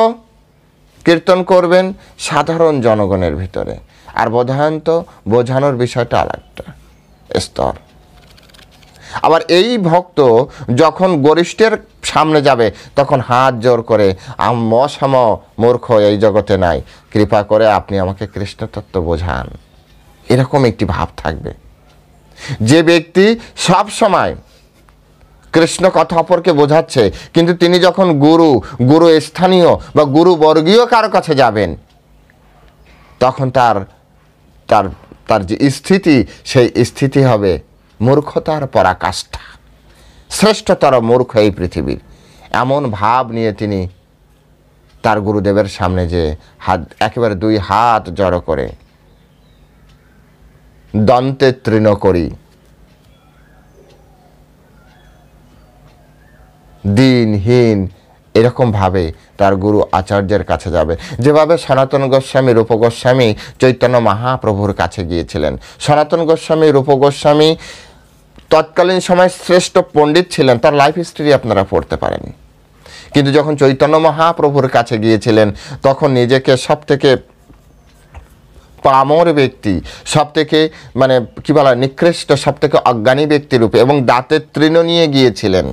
কীর্তন করবেন সাধারণ জনগণের ভিতরে। আর বোধায়ন্ত বোঝানোর বিষয়টা আরেকটা স্তর। আবার এই ভক্ত যখন গরিষ্ঠের সামনে যাবে, তখন হাত জোর করে, মশাম মূর্খ এই জগতে নাই, কৃপা করে আপনি আমাকে কৃষ্ণতত্ত্ব বোঝান, এরকম একটি ভাব থাকবে। যে ব্যক্তি সব সময় কৃষ্ণ কথা অপরকে বোঝাচ্ছে, কিন্তু তিনি যখন গুরু স্থানীয় বা গুরুবর্গীয় কারো কাছে যাবেন, তখন তার যে স্থিতি, সেই স্থিতি হবে মূর্খতার পরাকাষ্ঠা, শ্রেষ্ঠতর মূর্খ এই পৃথিবীর। এমন ভাব নিয়ে তিনি তার গুরুদেবের সামনে যে একেবারে দুই হাত জড়ো করে দন্তে তৃণ করি, দিনহীন এরকমভাবে তার গুরু আচার্যের কাছে যাবে। যেভাবে সনাতন গোস্বামী, রূপ গোস্বামী চৈতন্য মহাপ্রভুর কাছে গিয়েছিলেন। সনাতন গোস্বামী, রূপ গোস্বামী তৎকালীন সময় শ্রেষ্ঠ পণ্ডিত ছিলেন, তার লাইফ হিস্ট্রি আপনারা পড়তে পারেন। কিন্তু যখন চৈতন্য মহাপ্রভুর কাছে গিয়েছিলেন, তখন নিজেকে সব থেকে পামর ব্যক্তি, সব থেকে কি বলা, নিকৃষ্ট, সব থেকে অজ্ঞানী ব্যক্তি রূপে এবং দাঁতের তৃণ নিয়ে গিয়েছিলেন।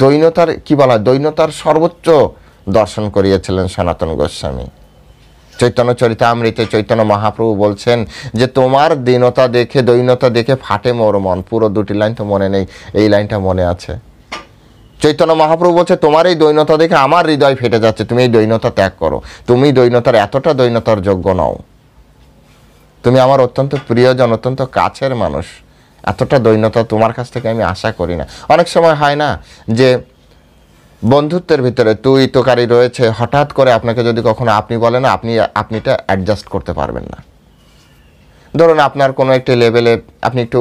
দৈনতার কি বলা, দৈনতার সর্বোচ্চ দর্শন করিয়েছিলেন সনাতন গোস্বামী। চৈতন্য চরিতামৃতে চৈতন্য মহাপ্রভু বলছেন যে তোমার দৈনতা দেখে ফাটে মোর মন। পুরো দুটি লাইন তো মনে নেই, এই লাইনটা মনে আছে। চৈতন্য মহাপ্রভু বলছে তোমার এই দৈনতা দেখে আমার হৃদয় ফেটে যাচ্ছে, তুমি এই দৈনতা ত্যাগ করো। তুমি এতটা দৈনতার যোগ্য নও, তুমি আমার অত্যন্ত প্রিয়জন, অত্যন্ত কাছের মানুষ, এতটা দৈনতা তোমার কাছ থেকে আমি আশা করি না। অনেক সময় হয় না যে বন্ধুত্বের ভিতরে তুই তোকারি রয়েছে, হঠাৎ করে আপনাকে যদি কখনো আপনি বলে না, আপনিটা অ্যাডজাস্ট করতে পারবেন না। ধরুন আপনার কোনো একটি লেভেলে আপনি একটু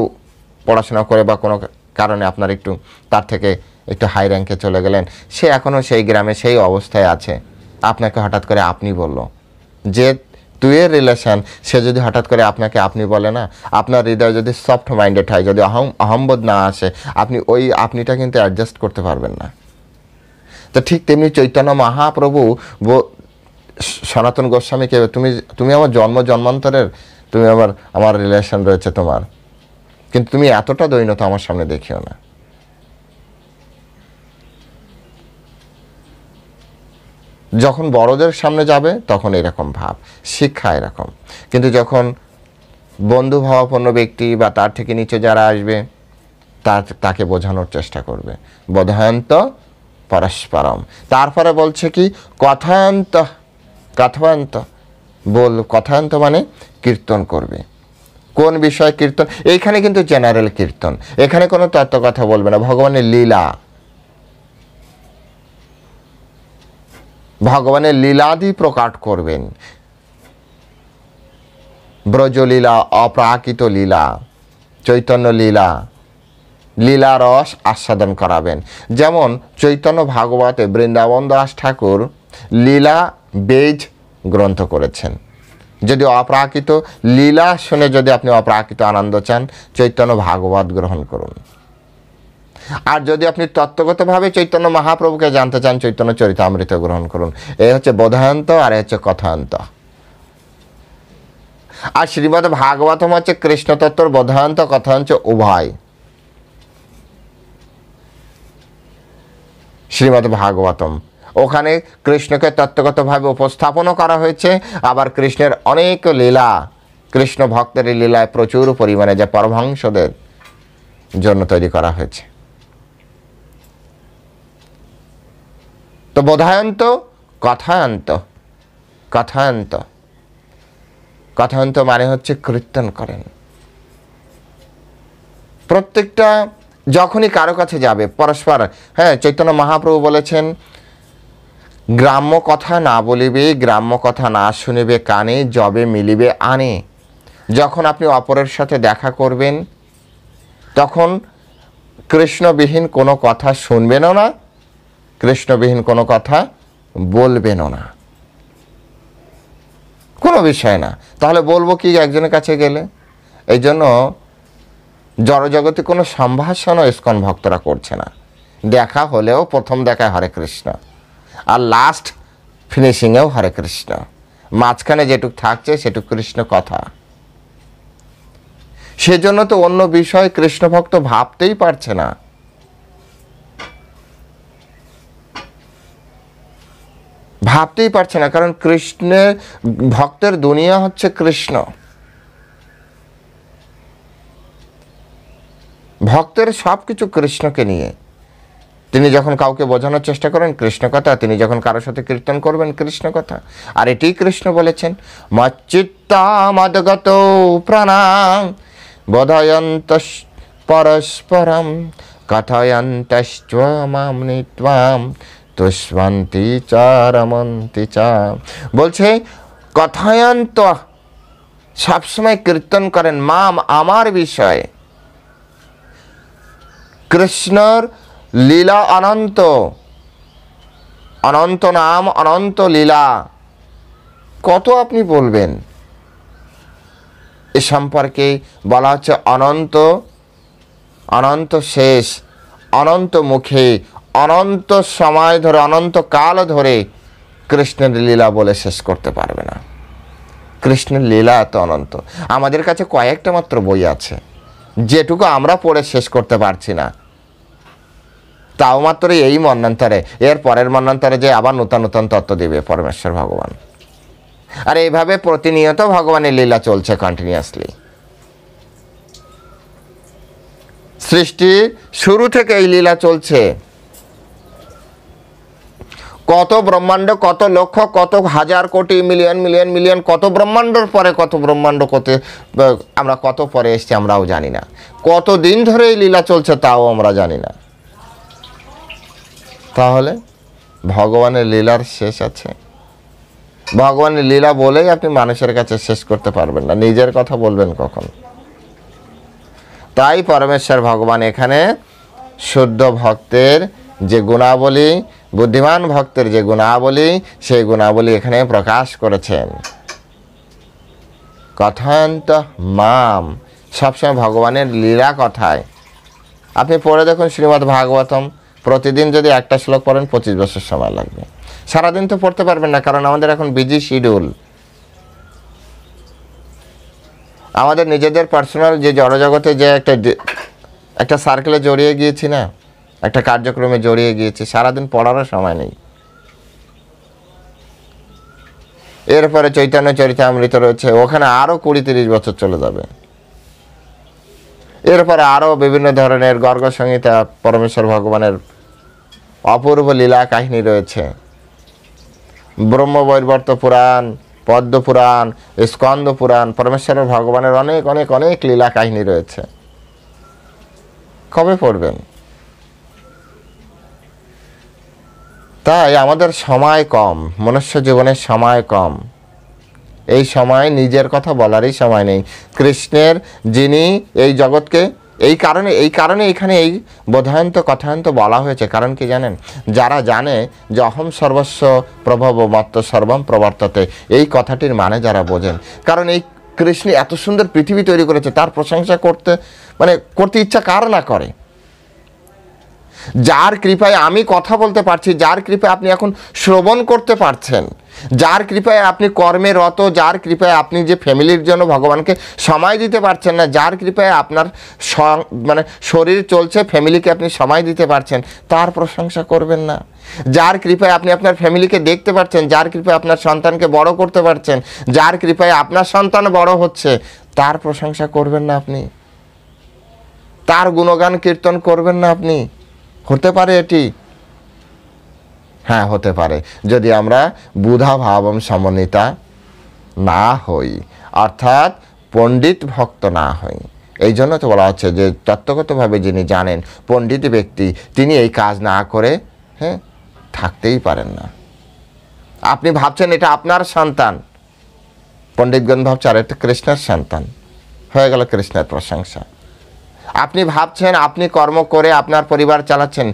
পড়াশোনা করে বা কোনো কারণে আপনার একটু তার থেকে একটু হাই র্যাঙ্কে চলে গেলেন, সে এখনও সেই গ্রামে সেই অবস্থায় আছে, আপনাকে হঠাৎ করে আপনি বলল, যে তুইয়ের রিলেশন, সে যদি হঠাৎ করে আপনাকে আপনি বলে না, আপনার হৃদয় যদি সফট মাইন্ডেড হয়, যদি অহম্বোধ না আসে, আপনিটা কিন্তু অ্যাডজাস্ট করতে পারবেন না। তো ঠিক তেমনি চৈতন্য মহাপ্রভু সনাতন গোস্বামীকে, তুমি আমার জন্মান্তরের, তুমি আমার রিলেশন রয়েছে তোমার, কিন্তু তুমি এতটা দৈনতা আমার সামনে দেখিও না। যখন বড়দের সামনে যাবে তখন এরকম ভাব, শিক্ষা এরকম। কিন্তু যখন বন্ধু ভাবাপন্ন ব্যক্তি বা তার থেকে নিচে যারা আসবে, তাকে বোঝানোর চেষ্টা করবে। বোধায়ন্ত পরস্পরম। তারপরে বলছে কি কথায়ন্ত কথায়ন্ত মানে কীর্তন করবে। কোন বিষয় কীর্তন? এইখানে কিন্তু জেনারেল কীর্তন, এখানে কোনো তত্ত্ব কথা বলবে না। ভগবানের লীলাদি প্রকাট করবেন। ব্রজলীলা, অপ্রাকৃত লীলা, চৈতন্য লীলা রস আস্বাদন করাবেন। যেমন চৈতন্য ভাগবতে বৃন্দাবন দাস ঠাকুর লীলা বেজ গ্রন্থ করেছেন। যদি অপ্রাকৃত লীলা শুনে যদি আপনি অপ্রাকৃত আনন্দ চান, চৈতন্য ভাগবত গ্রহণ করুন। আর যদি আপনি তত্ত্বগতভাবে চৈতন্য মহাপ্রভুকে জানতে চান, চৈতন্য চরিতামৃত গ্রহণ করুন। এই হচ্ছে বোধায়ন্ত আর এই হচ্ছে কথায়ন্ত। আর শ্রীমদ্ ভাগবতম হচ্ছে কৃষ্ণতত্ত্বর বোধায়ন্ত কথায়ন্ত উভয়। শ্রীমদ্ ভাগবতম ওখানে কৃষ্ণকে তত্ত্বগতভাবে উপস্থাপনও করা হয়েছে, আবার কৃষ্ণের অনেক লীলা, কৃষ্ণ ভক্তের লীলায় প্রচুর পরিমাণে যে পরমহংসদের জন্য তৈরি করা হয়েছে। তো বোধায়ন্ত, কথায়ন্ত, কথায়ন্ত, কথায়ন্ত মানে হচ্ছে কীর্তন করেন। প্রত্যেকটা যখনই কারো কাছে যাবে পরস্পর, হ্যাঁ, চৈতন্য মহাপ্রভু বলেছেন, গ্রাম্য কথা না বলিবে, গ্রাম্য কথা না শুনিবে কানে, যবে মিলিবে আনে। যখন আপনি অপরের সাথে দেখা করবেন তখন কৃষ্ণবিহীন কোনো কথা শুনবেনও না, কৃষ্ণবিহীন কোনো কথা বলবেনও না, কোনো বিষয় না। তাহলে বলবো কি একজনের কাছে গেলে? এই জন্য জড়জগতে কোনো সম্ভাষণও ইস্কন ভক্তরা করছে না। দেখা হলেও প্রথম দেখায় হরে কৃষ্ণ, আর লাস্ট ফিনিশিংয়েও হরে কৃষ্ণ, মাঝখানে যেটুক থাকছে সেটুক কৃষ্ণ কথা। সেজন্য তো অন্য বিষয় কৃষ্ণ ভক্ত ভাবতেই পারছে না। ভাবতেই পারছে না, কারণ কৃষ্ণের ভক্তের দুনিয়া হচ্ছে কৃষ্ণ। ভক্তের সব কিছু কৃষ্ণকে নিয়ে। তিনি যখন কাউকে বোঝানোর চেষ্টা করেন কৃষ্ণ কথা, তিনি যখন কারোর সাথে কীর্তন করবেন কৃষ্ণ কথা। আর এটি কৃষ্ণ বলেছেন, মচ্চিত্তামদ্গত প্রাণাং বোধয়ন্ত পরস্পরম কথয়ন্তশ্চ মামনি ত্বাম তুষ্মন্তি চ রমন্তি চ। বলছে কথয়ন্ত, সবসময় কীর্তন করেন মাম, আমার বিষয়ে। কৃষ্ণর লীলা অনন্ত, অনন্ত নাম, অনন্ত লীলা, কত আপনি বলবেন? এ সম্পর্কে বলা হচ্ছে অনন্ত, অনন্ত শেষ, অনন্ত মুখে, অনন্ত সময় ধরে, অনন্ত কাল ধরে কৃষ্ণের লীলা বলে শেষ করতে পারবে না। কৃষ্ণের লীলা এত অনন্ত। আমাদের কাছে কয়েকটা মাত্র বই আছে, যেটুকু আমরা পড়ে শেষ করতে পারছি না, তাও মাত্র এই মন্বন্তরে। এর পরের মন্বন্তরে যে আবার নূতন নূতন তত্ত্ব দেবে পরমেশ্বর ভগবান। আর এইভাবে প্রতিনিয়ত ভগবানের লীলা চলছে কন্টিনিউয়াসলি। সৃষ্টি শুরু থেকে এই লীলা চলছে। কত ব্রহ্মাণ্ড, কত লক্ষ, কত হাজার কোটি, মিলিয়ন মিলিয়ন মিলিয়ন, কত ব্রহ্মাণ্ডর পরে কত ব্রহ্মাণ্ড, কত আমরা কত পরে এসছি আমরাও জানি না। কত দিন ধরে এই লীলা চলছে তাও আমরা জানি না। তাহলে ভগবানের লীলার শেষ আছে? ভগবানের লীলা বলেই আপনি মানুষের কাছে শেষ করতে পারবেন না, নিজের কথা বলবেন কখন? তাই পরমেশ্বর ভগবান এখানে শুদ্ধ ভক্তের যে গুণাবলী, বুদ্ধিমান ভক্তের যে গুণাবলী, সেই গুণাবলী এখানে প্রকাশ করেছেন। কথায়ন্ত মাম, সবসময় ভগবানের লীলা কথায়। আপনি পড়ে দেখুন শ্রীমদ্ ভাগবতম, প্রতিদিন যদি একটা শ্লোক পড়েন 25 বছর সময় লাগবে। সারাদিন তো পড়তে পারবেন না, কারণ আমাদের এখন বিজি শিডিউল। আমাদের নিজেদের পার্সোনাল যে জড়জগতে যে একটা সার্কেলে জড়িয়ে গিয়েছি না, একটা কার্যক্রমে জড়িয়ে গিয়েছি, সারাদিন পড়ারও সময় নেই। এরপরে চৈতন্য চরিতামৃত রয়েছে, ওখানে আরও 20-30 বছর চলে যাবে। এরপরে আরও বিভিন্ন ধরনের গর্গ সংহিতা, পরমেশ্বর ভগবানের অপূর্ব লীলা কাহিনী রয়েছে। ব্রহ্মবৈবর্ত পুরাণ, পদ্ম পুরাণ, স্কন্দ পুরাণ, পরমেশ্বর ভগবানের অনেক অনেক অনেক লীলা কাহিনী রয়েছে। কবে পড়বেন? তাই আমাদের সময় কম, মনুষ্য জীবনের সময় কম। এই সময় নিজের কথা বলারই সময় নেই। কৃষ্ণের যিনি এই জগৎকে, এই কারণে এখানে এই বোধায়ন্ত কথায়ন্ত বলা হয়েছে। কারণ কি জানেন? যারা জানে যে অহম সর্বস্ব প্রভব মত্ত সর্বম প্রবর্ততে, এই কথাটির মানে যারা বোঝেন। কারণ এই কৃষ্ণ এত সুন্দর পৃথিবী তৈরি করেছে, তার প্রশংসা করতে ইচ্ছা কার না করে? যার কৃপায় আমি কথা বলতে পারছি, যার কৃপায় আপনি এখন শ্রবণ করতে পারছেন, যার কৃপায় আপনি কর্মে রত, যার কৃপায় আপনি যে ফ্যামিলির জন্য ভগবানকে সময় দিতে পারছেন না, যার কৃপায় আপনার মানে শরীর চলছে, ফ্যামিলিকে আপনি সময় দিতে পারছেন, তার প্রশংসা করবেন না? যার কৃপায় আপনি আপনার ফ্যামিলিকে দেখতে পাচ্ছেন, যার কৃপায় আপনার সন্তানকে বড় করতে পারছেন, যার কৃপায় আপনার সন্তান বড় হচ্ছে, তার প্রশংসা করবেন না আপনি? তার গুণগান কীর্তন করবেন না আপনি? হতে পারে এটি? হ্যাঁ, হতে পারে, যদি আমরা বুধা ভাবম সমন্বিতা না হই, অর্থাৎ পণ্ডিত ভক্ত না হই। এই জন্য তো বলা হচ্ছে যে তত্ত্বগতভাবে যিনি জানেন, পণ্ডিত ব্যক্তি, তিনি এই কাজ না করে থাকতেই পারেন না। আপনি ভাবছেন এটা আপনার সন্তান, পণ্ডিতগণ ভাবছে আর এটা কৃষ্ণের সন্তান, হয়ে গেল কৃষ্ণের প্রশংসা। আপনি ভাবছেন আপনি কর্ম করে আপনার পরিবার চালাচ্ছেন,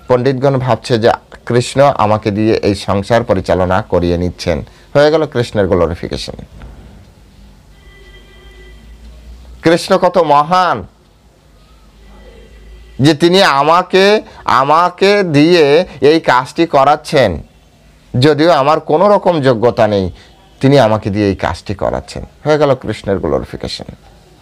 পণ্ডিতগণ ভাবছে যে কৃষ্ণ আমাকে দিয়ে এই সংসার পরিচালনা করিয়ে নিচ্ছেন, হয়ে গেল কৃষ্ণের গ্লোরিফিকেশন। কৃষ্ণ কত মহান যে তিনি আমাকে দিয়ে এই কাজটি করাচ্ছেন, যদিও আমার কোনো রকম যোগ্যতা নেই, তিনি আমাকে দিয়ে এই কাজটি করাচ্ছেন, হয়ে গেল কৃষ্ণের গ্লোরিফিকেশন।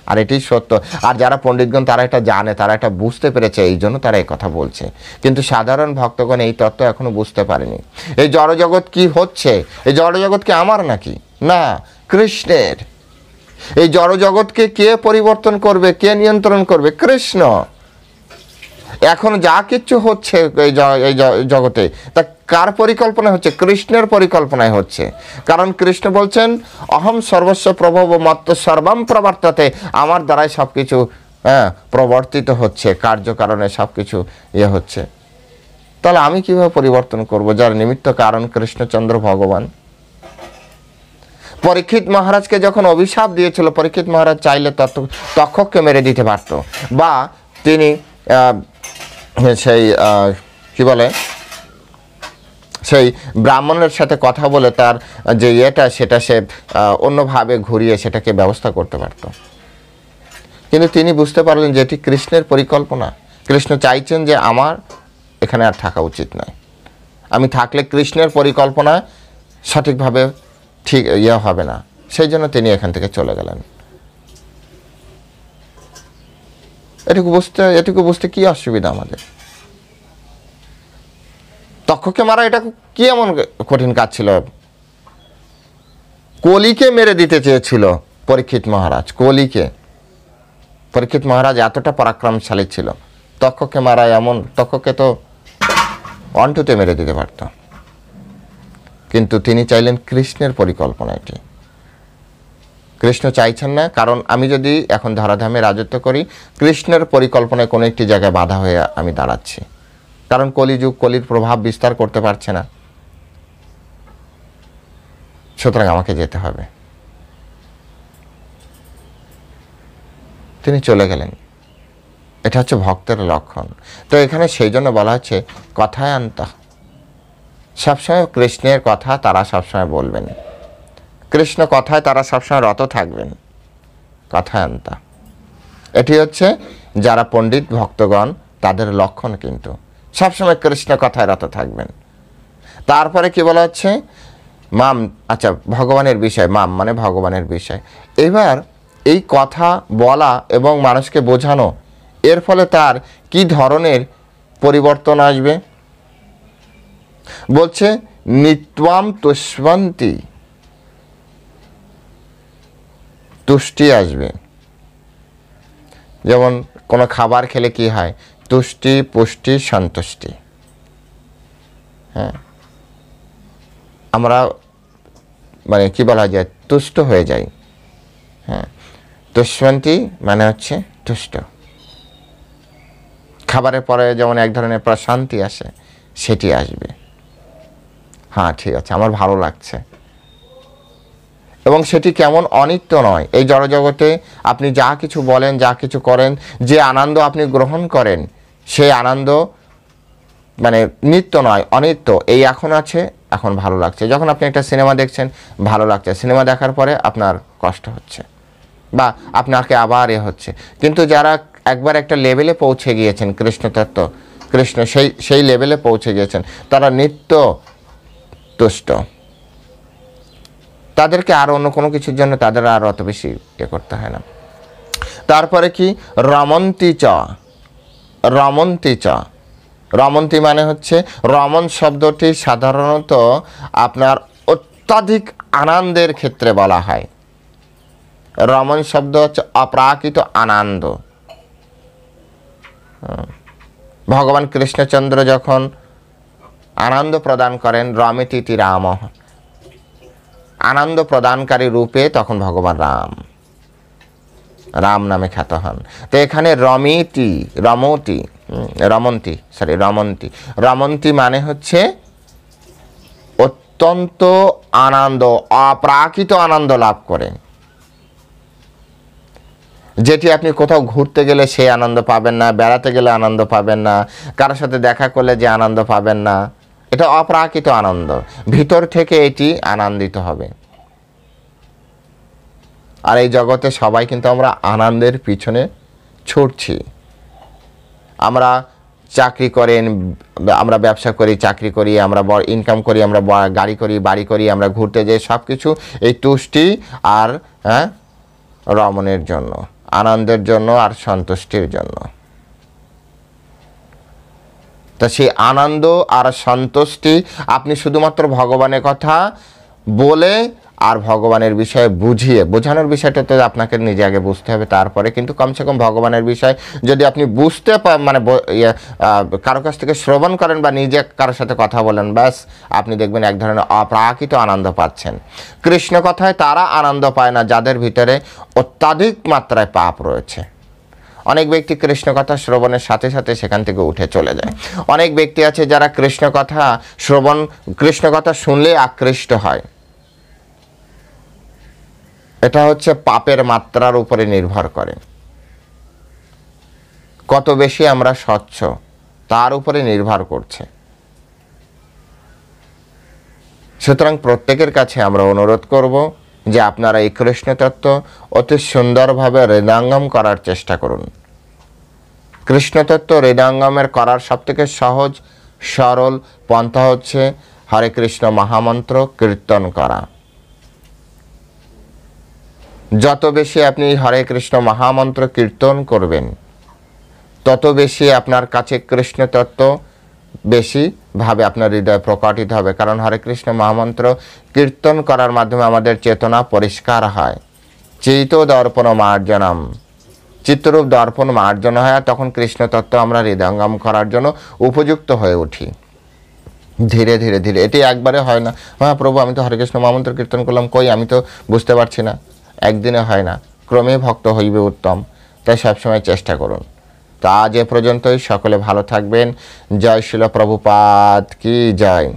আর এটাই সত্য। আর যারা পণ্ডিতগণ তারা এটা জানে, তারা এটা বুঝতে পেরেছে, এই জন্য তারা এই কথা বলছে। কিন্তু সাধারণ ভক্তগণ এই তত্ত্ব এখনো বুঝতে পারেনি। এই জড়জগৎ কি হচ্ছে, এই জড়জগৎ কি আমার নাকি? না, কৃষ্ণের। এই জড়জগৎকে কে পরিবর্তন করবে, কে নিয়ন্ত্রণ করবে? কৃষ্ণ। এখন যা কিছু হচ্ছে এই জগতে, তা কার পরিকল্পনা হচ্ছে? কৃষ্ণের পরিকল্পনায় হচ্ছে। কারণ কৃষ্ণ বলছেন অহম সর্বস্ব প্রভব মত্ত সর্বম প্রবর্ততে, আমার দ্বারাই সব কিছু প্রবর্তিত হচ্ছে, কার্যকারণে সব কিছু হচ্ছে। তাহলে আমি কিভাবে পরিবর্তন করব, যার নিমিত্ত কারণ কৃষ্ণচন্দ্র ভগবান? পরীক্ষিত মহারাজকে যখন অভিশাপ দিয়েছিল, পরীক্ষিত মহারাজ চাইলে তক্ষককে মেরে দিতে পারত, বা তিনি সেই কি বলে, সেই ব্রাহ্মণের সাথে কথা বলে তার যে সেটা সে অন্যভাবে ঘুরিয়ে সেটাকে ব্যবস্থা করতে পারত। কিন্তু তিনি বুঝতে পারলেন যে এটি কৃষ্ণের পরিকল্পনা। কৃষ্ণ চাইছেন যে আমার এখানে আর থাকা উচিত নয়, আমি থাকলে কৃষ্ণের পরিকল্পনা সঠিকভাবে ঠিক হবে না, সেই জন্য তিনি এখান থেকে চলে গেলেন। এটুকু বুঝতে কি অসুবিধা আমাদের? তক্ষকে মারা এটা কি এমন কঠিন কাজ ছিল? কলিকে মেরে দিতে চেয়েছিল পরীক্ষিত মহারাজ, কলিকে। পরীক্ষিত মহারাজ এতটা পরাক্রমশালী ছিল, তক্ষকে মারা এমন, তক্ষকে তো অন্টুতে মেরে দিতে পারত। কিন্তু তিনি চাইলেন কৃষ্ণের পরিকল্পনা এটি। কৃষ্ণ চাইছেন না, কারণ আমি যদি এখন ধরাধামে রাজত্ব করি, কৃষ্ণের পরিকল্পনায় কোনো একটি জায়গায় বাধা হয়ে আমি দাঁড়াচ্ছি। কারণ কলিযুগ, কলির প্রভাব বিস্তার করতে পারছে না, সুতরাং আমাকে যেতে হবে। তিনি চলে গেলেন। এটা হচ্ছে ভক্তের লক্ষণ। তো এখানে সেই জন্য বলা হচ্ছে কথায় আনতা, সবসময় কৃষ্ণের কথা তারা সবসময় বলবেন, কৃষ্ণ কথায় তারা সবসময় রত থাকবেন, কথায় আনতা। এটি হচ্ছে যারা পণ্ডিত ভক্তগণ তাদের লক্ষণ, কিন্তু সবসময় কৃষ্ণ কথায় রত থাকবেন। তারপরে কি বলা হচ্ছে? মাম, আচ্ছা, ভগবানের বিষয়, মাম মানে ভগবানের বিষয়। এবার এই কথা বলা এবং মানুষকে বোঝানো, এর ফলে তার কি ধরনের পরিবর্তন আসবে? বলছে নিত্বাম তুষ্বন্তি, তুষ্টি আসবে। যেমন কোনো খাবার খেলে কি হয়? তুষ্টি, পুষ্টি, সন্তুষ্টি। হ্যাঁ, আমরা মানে কি বলা যায়, তুষ্ট হয়ে যাই। হ্যাঁ, তুষ্বন্তি মানে হচ্ছে তুষ্ট। খাবারের পরে যেমন এক ধরনের প্রশান্তি আসে, সেটি আসবে। হ্যাঁ, ঠিক আছে, আমার ভালো লাগছে। এবং সেটি কেমন? অনিত্য নয়। এই জড়জগতে আপনি যা কিছু বলেন, যা কিছু করেন, যে আনন্দ আপনি গ্রহণ করেন, সেই আনন্দ মানে নিত্য নয়, অনিত্য। এই এখন আছে, এখন ভালো লাগছে। যখন আপনি একটা সিনেমা দেখছেন, ভালো লাগছে, সিনেমা দেখার পরে আপনার কষ্ট হচ্ছে বা আপনাকে আবার হচ্ছে। কিন্তু যারা একবার একটা লেভেলে পৌঁছে গিয়েছেন, কৃষ্ণ তত্ত্ব, কৃষ্ণ সেই লেভেলে পৌঁছে গিয়েছেন, তারা নিত্য তুষ্ট। তাদেরকে আর অন্য কোনো কিছুর জন্য তাদের আর অত বেশি করতে হয় না। তারপরে কি রমন্তি চ, রমন্তি চ, রমন্তি মানে হচ্ছে, রমন শব্দটি সাধারণত আপনার অত্যাধিক আনন্দের ক্ষেত্রে বলা হয়। রমন শব্দ হচ্ছে অপ্রাকৃত আনন্দ। ভগবান কৃষ্ণচন্দ্র যখন আনন্দ প্রদান করেন, রমেতিতি রাম, আনন্দ প্রদানকারী রূপে তখন ভগবান রাম, রাম নামে খ্যাত হন। তো এখানে রমিতি, রমতি, রমন্তি, সরি রমন্তি, রমন্তি মানে হচ্ছে অত্যন্ত আনন্দ, অপ্রাকৃত আনন্দ লাভ করেন, যেটি আপনি কোথাও ঘুরতে গেলে সেই আনন্দ পাবেন না, বেড়াতে গেলে আনন্দ পাবেন না, কারোর সাথে দেখা করলে যে আনন্দ পাবেন না, এটা অপ্রাকৃত আনন্দ। ভিতর থেকে এটি আনন্দিত হবে। আর এই জগতে সবাই কিন্তু আমরা আনন্দের পিছনে ছুটছি। আমরা চাকরি করেন, আমরা ব্যবসা করি, চাকরি করি, আমরা ইনকাম করি, আমরা গাড়ি করি, বাড়ি করি, আমরা ঘুরতে যাই, সব কিছু এই তুষ্টি আর রমণের জন্য, আনন্দের জন্য আর সন্তুষ্টির জন্য। তা সেই আনন্দ আর সন্তুষ্টি আপনি শুধুমাত্র ভগবানের কথা বলে আর ভগবানের বিষয়ে বুঝিয়ে, বোঝানোর বিষয়টা তো আপনাকে নিজে আগে বুঝতে হবে, তারপরে কিন্তু কমসে কম ভগবানের বিষয় যদি আপনি বুঝতে মানে কারো কাছ থেকে শ্রবণ করেন বা নিজে কারোর সাথে কথা বলেন, ব্যাস আপনি দেখবেন এক ধরনের অপ্রাকৃত আনন্দ পাচ্ছেন। কৃষ্ণ কথায় তারা আনন্দ পায় না যাদের ভিতরে অত্যাধিক মাত্রায় পাপ রয়েছে। অনেক ব্যক্তি কৃষ্ণ কথা শ্রবণের সাথে সাথে সেখান থেকে উঠে চলে যায়। অনেক ব্যক্তি আছে যারা কৃষ্ণ কথা শ্রবণ, কৃষ্ণ কথা শুনলে আকৃষ্ট হয়। এটা হচ্ছে পাপের মাত্রার উপরে নির্ভর করে, কত বেশি আমরা স্বচ্ছ তার উপরে নির্ভর করছে। সুতরাং প্রত্যেকের কাছে আমরা অনুরোধ করব যে আপনারা এই কৃষ্ণ তত্ত্ব অতি সুন্দরভাবে হৃদয়ঙ্গম করার চেষ্টা করুন। কৃষ্ণ তত্ত্ব হৃদয়ঙ্গমের করার সবথেকে সহজ সরল পন্থা হচ্ছে হরে কৃষ্ণ মহামন্ত্র কীর্তন করা। যত বেশি আপনি হরে কৃষ্ণ মহামন্ত্র কীর্তন করবেন, তত বেশি আপনার কাছে কৃষ্ণ তত্ত্ব বেশিভাবে আপনার হৃদয়ে প্রকটিত হবে। কারণ হরে কৃষ্ণ মহামন্ত্র কীর্তন করার মাধ্যমে আমাদের চেতনা পরিষ্কার হয়। চিত্ত দর্পণ মার্জনম, চিত্তরূপ দর্পণ মার্জন হয়, তখন কৃষ্ণ তত্ত্ব আমরা হৃদয়ঙ্গম করার জন্য উপযুক্ত হয়ে উঠি। ধীরে ধীরে ধীরে, এটি একবারে হয় না, হ্যাঁ প্রভু আমি তো হরে কৃষ্ণ মহামন্ত্র কীর্তন করলাম, কই আমি তো বুঝতে পারছি না, একদিনে হয় না, ক্রমে ভক্ত হইবে উত্তম। তাই সবসময় চেষ্টা করুন। তা আজ এ পর্যন্তই, সকলে ভালো থাকবেন। জয় শিল প্রভুপাদ কি জয়।